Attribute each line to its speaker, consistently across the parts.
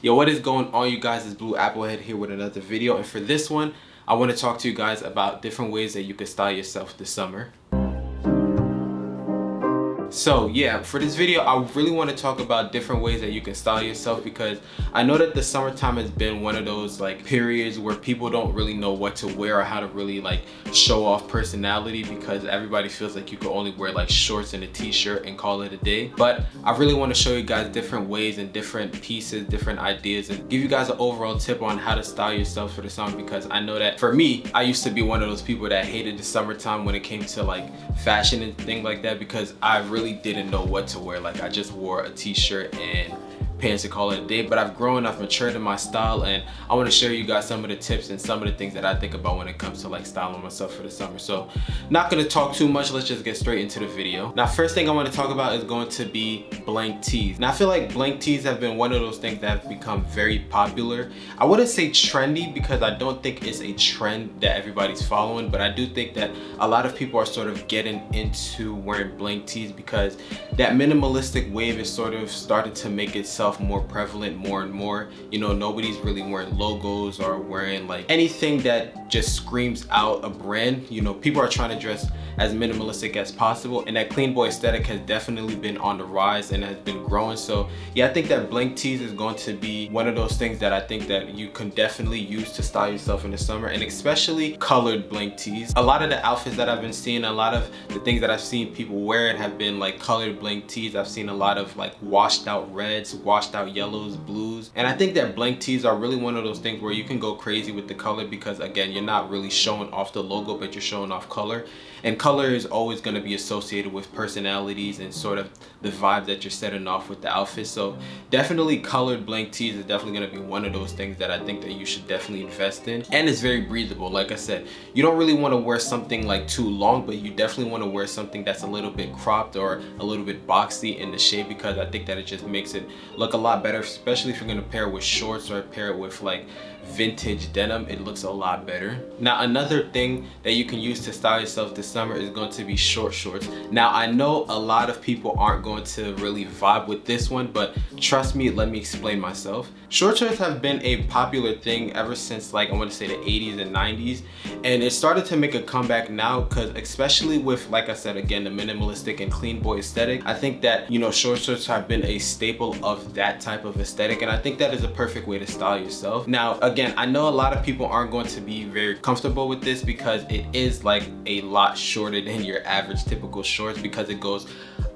Speaker 1: Yo, what is going on, you guys? It's Blue Applehead here with another video, and for this one I want to talk to you guys about different ways that you can style yourself this summer. So yeah, for this video I really want to talk about different ways that you can style yourself, because I know that the summertime has been one of those like periods where people don't really know what to wear or how to really like show off personality, because everybody feels like you can only wear like shorts and a t-shirt and call it a day. But I really want to show you guys different ways and different pieces, different ideas, and give you guys an overall tip on how to style yourself for the summer, because I know that for me, I used to be one of those people that hated the summertime when it came to like fashion and things like that, because I really didn't know what to wear. Like I just wore a t-shirt and pants to call it a day. But I've grown, I've matured in my style, and I want to share you guys some of the tips and some of the things that I think about when it comes to like styling myself for the summer. So not gonna talk too much, let's just get straight into the video. Now first thing I want to talk about is going to be blank tees. Now I feel like blank tees have been one of those things that have become very popular. I wouldn't say trendy, because I don't think it's a trend that everybody's following, but I do think that a lot of people are sort of getting into wearing blank tees, because that minimalistic wave is sort of started to make itself more prevalent more and more. You know, nobody's really wearing logos or wearing like anything that just screams out a brand. You know, people are trying to dress as minimalistic as possible, and that clean boy aesthetic has definitely been on the rise and has been growing. So yeah, I think that blank tees is going to be one of those things that I think that you can definitely use to style yourself in the summer, and especially colored blank tees. A lot of the outfits that I've been seeing, a lot of the things that I've seen people wearing have been like colored blank tees. I've seen a lot of like washed out reds, washed out yellows, blues, and I think that blank tees are really one of those things where you can go crazy with the color, because again, you're not really showing off the logo, but you're showing off color, and color is always going to be associated with personalities and sort of the vibe that you're setting off with the outfit. So definitely colored blank tees is definitely going to be one of those things that I think that you should definitely invest in, and it's very breathable. Like I said, you don't really want to wear something like too long, but you definitely want to wear something that's a little bit cropped or a little bit boxy in the shape, because I think that it just makes it look a lot better, especially if you're going to pair it with shorts or pair it with like vintage denim. It looks a lot better. Now another thing that you can use to style yourself this summer is going to be short shorts. Now I know a lot of people aren't going to really vibe with this one, but trust me, let me explain myself. Short shorts have been a popular thing ever since like I want to say the 80s and 90s, and it started to make a comeback now, because especially with, like I said again, the minimalistic and clean boy aesthetic, I think that, you know, short shorts have been a staple of that type of aesthetic, and I think that is a perfect way to style yourself. Now again, I know a lot of people aren't going to be very comfortable with this, because it is like a lot shorter than your average typical shorts, because it goes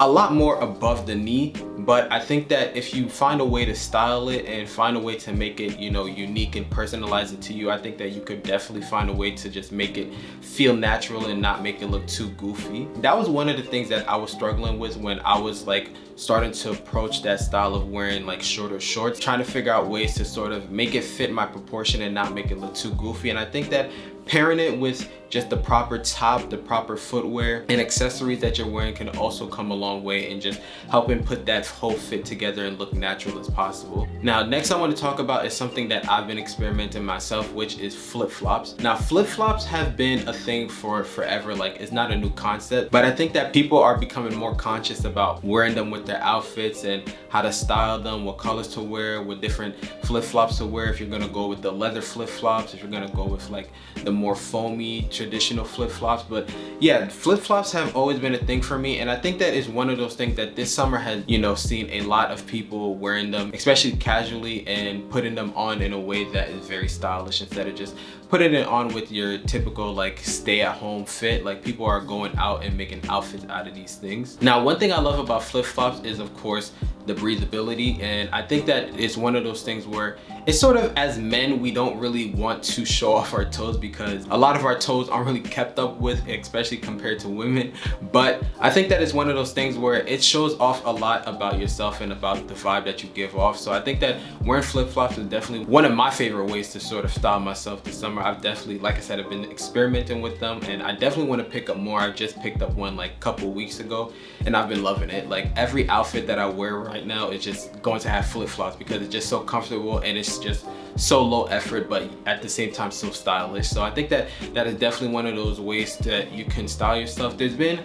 Speaker 1: a lot more above the knee. But I think that if you find a way to style it and find a way to make it, you know, unique and personalize it to you, I think that you could definitely find a way to just make it feel natural and not make it look too goofy. That was one of the things that I was struggling with when I was like starting to approach that style of wearing like shorter shorts, trying to figure out ways to sort of make it fit my proportion and not make it look too goofy. And I think that pairing it with just the proper top, the proper footwear and accessories that you're wearing can also come a long way in just helping put that whole fit together and look natural as possible. Now next I want to talk about is something that I've been experimenting myself, which is flip-flops. Now flip-flops have been a thing for forever. Like, it's not a new concept, but I think that people are becoming more conscious about wearing them with their outfits and how to style them, what colors to wear, what different flip-flops to wear. If you're gonna go with the leather flip-flops, if you're gonna go with like the more foamy traditional flip-flops. But yeah, flip-flops have always been a thing for me, and I think that is one of those things that this summer has, you know, seen a lot of people wearing them, especially casually, and putting them on in a way that is very stylish instead of just putting it on with your typical like stay-at-home fit. Like, people are going out and making outfits out of these things. Now one thing I love about flip-flops is of course the breathability, and I think that it's one of those things where it's sort of, as men, we don't really want to show off our toes, because a lot of our toes aren't really kept up with, especially compared to women. But I think that it's one of those things where it shows off a lot about yourself and about the vibe that you give off. So I think that wearing flip-flops is definitely one of my favorite ways to sort of style myself this summer. I've definitely, like I said, I've been experimenting with them, and I definitely want to pick up more. I just picked up one like a couple weeks ago, and I've been loving it. Like, every outfit that I wear right now is just going to have flip-flops, because it's just so comfortable and it's just so low effort, but at the same time so stylish. So I think that that is definitely one of those ways that you can style yourself. There's been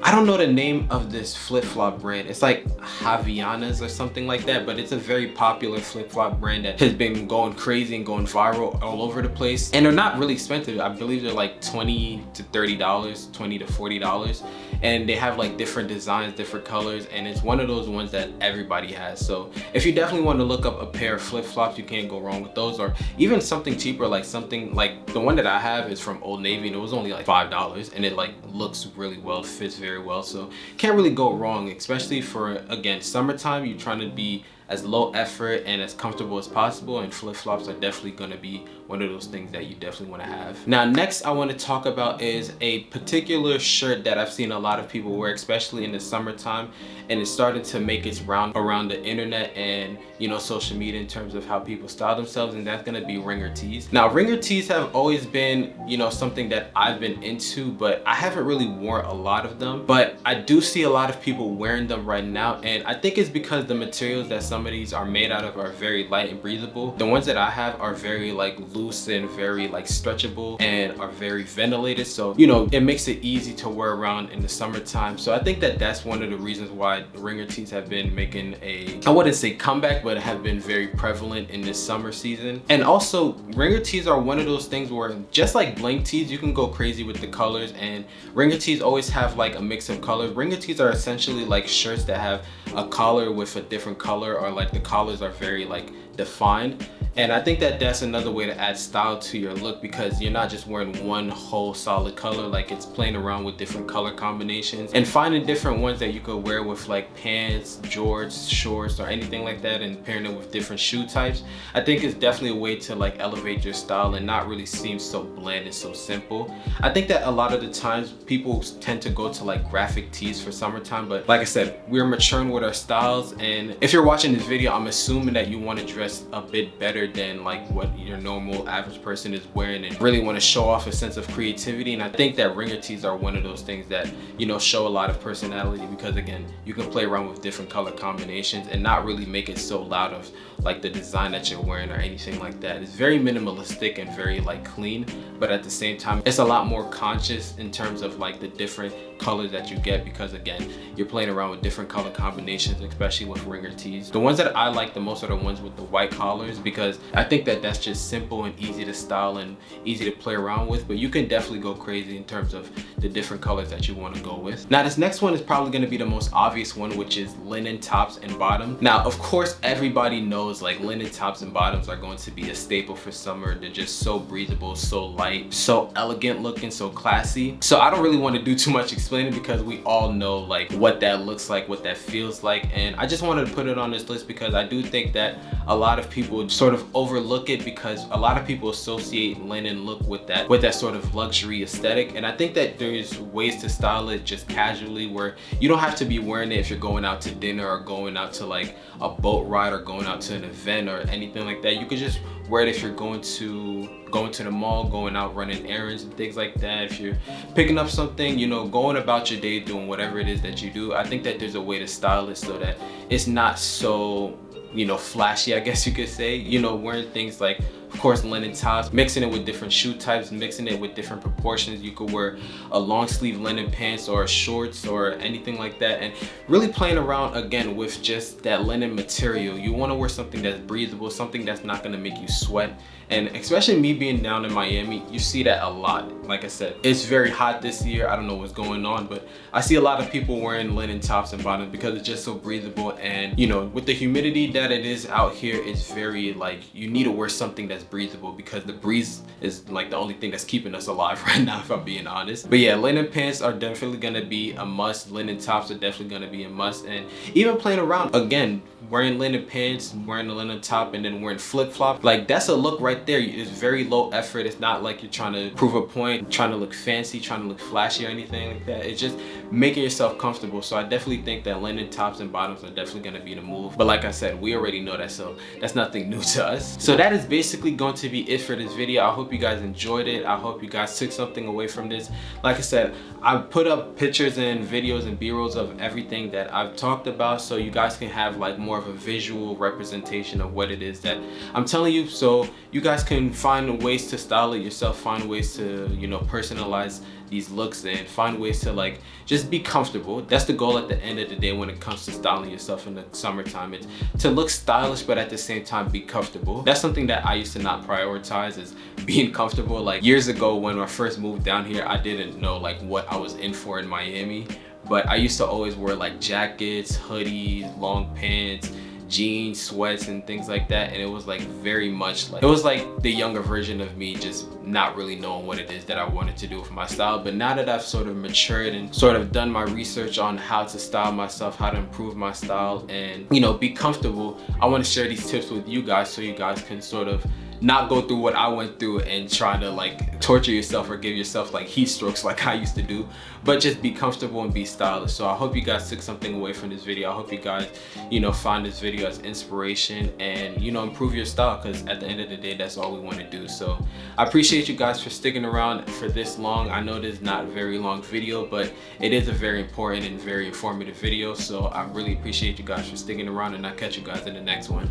Speaker 1: I don't know the name of this flip-flop brand. It's like Havaianas or something like that, but it's a very popular flip-flop brand that has been going crazy and going viral all over the place. And they're not really expensive. I believe they're like $20 to $30, $20 to $40. And they have like different designs, different colors, and it's one of those ones that everybody has. So if you definitely want to look up a pair of flip-flops, you can't go wrong with those. Or even something cheaper, like something like the one that I have is from Old Navy, and it was only like $5, and it like looks really well, fits very well. So can't really go wrong, especially for, again, summertime. You're trying to be as low effort and as comfortable as possible, and flip-flops are definitely going to be one of those things that you definitely want to have. Now next I want to talk about is a particular shirt that I've seen a lot of people wear, especially in the summertime, and it's starting to make its round around the internet and, you know, social media in terms of how people style themselves, and that's going to be ringer tees. Now ringer tees have always been, you know, something that I've been into, but I haven't really worn a lot of them, but I do see a lot of people wearing them right now, and I think it's because the materials that some of these are made out of are very light and breathable. The ones that I have are very like loose and very like stretchable and are very ventilated, so you know, it makes it easy to wear around in the summertime. So I think that that's one of the reasons why ringer tees have been making a, I wouldn't say comeback, but have been very prevalent in this summer season. And also ringer tees are one of those things where, just like blank tees, you can go crazy with the colors, and ringer tees always have like a mix of colors. Ringer tees are essentially like shirts that have a collar with a different color, or like the collars are very like defined. And I think that that's another way to add style to your look, because you're not just wearing one whole solid color. Like, it's playing around with different color combinations and finding different ones that you could wear with like pants, jorts, shorts, or anything like that, and pairing it with different shoe types. I think it's definitely a way to like elevate your style and not really seem so bland and so simple. I think that a lot of the times people tend to go to like graphic tees for summertime, but like I said, we're maturing with our styles, and if you're watching this video, I'm assuming that you want to dress a bit better than like what your normal average person is wearing and really want to show off a sense of creativity. And I think that ringer tees are one of those things that, you know, show a lot of personality, because again, you can play around with different color combinations and not really make it so loud of like the design that you're wearing or anything like that. It's very minimalistic and very like clean, but at the same time it's a lot more conscious in terms of like the different colors that you get, because again, you're playing around with different color combinations, especially with ringer tees. The ones that I like the most are the ones with the white collars, because I think that that's just simple and easy to style and easy to play around with, but you can definitely go crazy in terms of the different colors that you want to go with. Now this next one is probably going to be the most obvious one, which is linen tops and bottoms. Now of course everybody knows like linen tops and bottoms are going to be a staple for summer. They're just so breathable, so light, so elegant looking, so classy. So I don't really want to do too much explaining, because we all know like what that looks like, what that feels like, and I just wanted to put it on this list because I do think that a lot of people sort of overlook it, because a lot of people associate linen look with that sort of luxury aesthetic. And I think that there's ways to style it just casually, where you don't have to be wearing it if you're going out to dinner or going out to like a boat ride or going out to an event or anything like that. You could just wear it if you're going to the mall, going out running errands and things like that. If you're picking up something, you know, going about your day, doing whatever it is that you do. I think that there's a way to style it so that it's not so, you know, flashy, I guess you could say. You know, wearing things like, of course, linen tops, mixing it with different shoe types, mixing it with different proportions. You could wear a long sleeve linen pants or shorts or anything like that, and really playing around again with just that linen material. You want to wear something that's breathable, something that's not going to make you sweat. And especially me being down in Miami, you see that a lot. Like I said, it's very hot this year. I don't know what's going on, but I see a lot of people wearing linen tops and bottoms because it's just so breathable. And you know, with the humidity that it is out here, it's very like, you need to wear something that's breathable, because the breeze is like the only thing that's keeping us alive right now, if I'm being honest. But yeah, linen pants are definitely gonna be a must. Linen tops are definitely gonna be a must. And even playing around, again, wearing linen pants, wearing a linen top, and then wearing flip-flops, like that's a look right there. It's very low effort. It's not like you're trying to prove a point, trying to look fancy, trying to look flashy or anything like that. It's just making yourself comfortable. So I definitely think that linen tops and bottoms are definitely going to be the move. But like I said, we already know that, so that's nothing new to us. So that is basically going to be it for this video. I hope you guys enjoyed it. I hope you guys took something away from this. Like I said, I put up pictures and videos and b-rolls of everything that I've talked about, so you guys can have like more of a visual representation of what it is that I'm telling you, so you guys can find ways to style it yourself, find ways to, you know, personalize these looks and find ways to like just be comfortable. That's the goal at the end of the day when it comes to styling yourself in the summertime. It's to look stylish but at the same time be comfortable. That's something that I used to not prioritize, is being comfortable. Like years ago when I first moved down here, I didn't know like what I was in for in Miami, but I used to always wear like jackets, hoodies, long pants, jeans, sweats, and things like that. And it was like very much like, it was like the younger version of me just not really knowing what it is that I wanted to do with my style. But now that I've sort of matured and sort of done my research on how to style myself, how to improve my style, and you know, be comfortable, I want to share these tips with you guys so you guys can sort of not go through what I went through and try to like torture yourself or give yourself like heat strokes like I used to do, but just be comfortable and be stylish. So I hope you guys took something away from this video. I hope you guys, you know, find this video as inspiration and, you know, improve your style, because at the end of the day, that's all we want to do. So I appreciate you guys for sticking around for this long. I know this is not a very long video, but it is a very important and very informative video. So I really appreciate you guys for sticking around, and I'll catch you guys in the next one.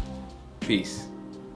Speaker 1: Peace.